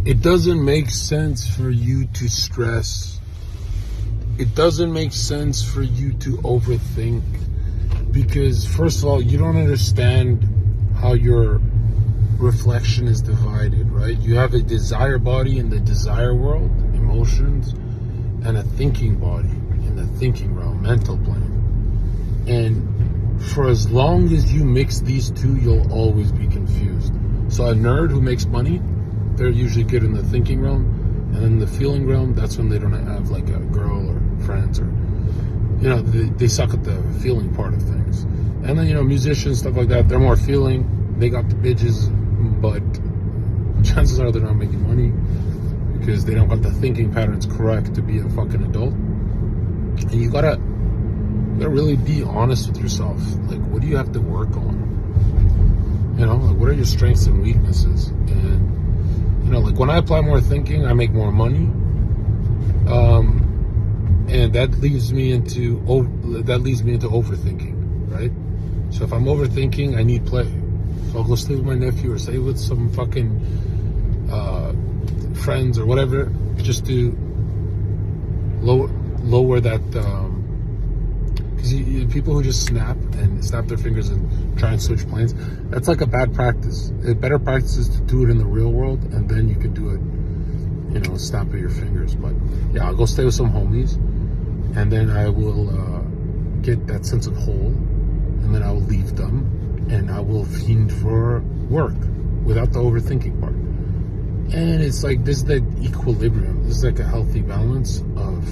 It doesn't make sense for you to stress. It doesn't make sense for you to overthink, because first of all, you don't understand how your reflection is divided, right? You have a desire body in the desire world, emotions, and a thinking body in the thinking realm, mental plane. And for as long as you mix these two, you'll always be confused. So a nerd who makes money, they're usually good in the thinking realm, and in the feeling realm, that's when they don't have like a girl or friends, or they suck at the feeling part of things. And then musicians, stuff like that, they're more feeling. They got the bitches, but chances are they're not making money because they don't got the thinking patterns correct to be a fucking adult. And you gotta really be honest with yourself. Like, what do you have to work on? Like, what are your strengths and weaknesses? And like when I apply more thinking, I make more money. And that leads me into overthinking, right? So if I'm overthinking, I need play. So I'll go stay with my nephew or stay with some fucking friends or whatever, just to lower that. Because people who just snap their fingers and try and switch planes, that's like a bad practice. A better practice is to do it in the real world, and then you can do it, snap of your fingers. But yeah, I'll go stay with some homies, and then I will get that sense of whole, and then I will leave them, and I will fiend for work without the overthinking part. And it's like, this is the equilibrium. This is like a healthy balance of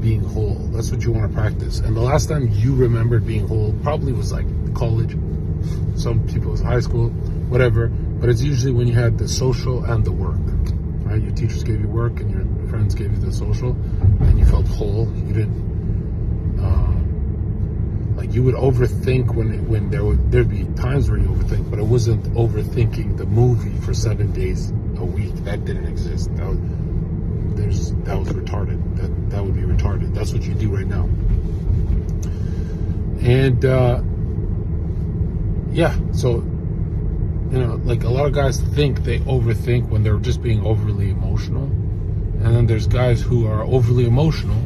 being whole. That's what you want to practice. And the last time you remembered being whole probably was like college. Some people it was high school, whatever. But it's usually when you had the social and the work, right? Your teachers gave you work and your friends gave you the social, and you felt whole. You didn't you would overthink when there'd be times where you overthink, but it wasn't overthinking the movie for 7 days a week. That didn't exist. That was retarded. That would be retarded. That's what you do right now. And so like a lot of guys think they overthink when they're just being overly emotional, and then there's guys who are overly emotional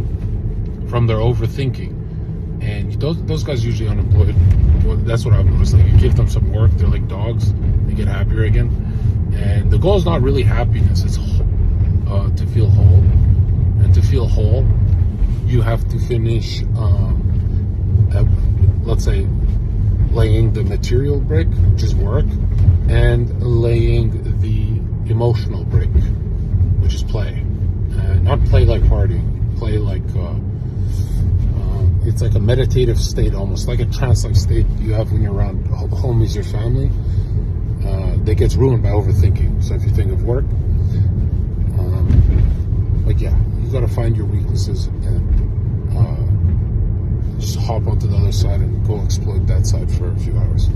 from their overthinking, and those guys are usually unemployed. Well, that's what I've noticed. Like, you give them some work, they're like dogs. They get happier again, and the goal is not really happiness. It's to feel whole. And to feel whole, you have to finish, let's say, laying the material brick, which is work, and laying the emotional brick, which is play. Not play like partying, play like, it's like a meditative state, almost like a trance-like state you have when you're around homies, your family, that gets ruined by overthinking. So if you think of work, you got to find your weaknesses and just hop onto the other side and go exploit that side for a few hours.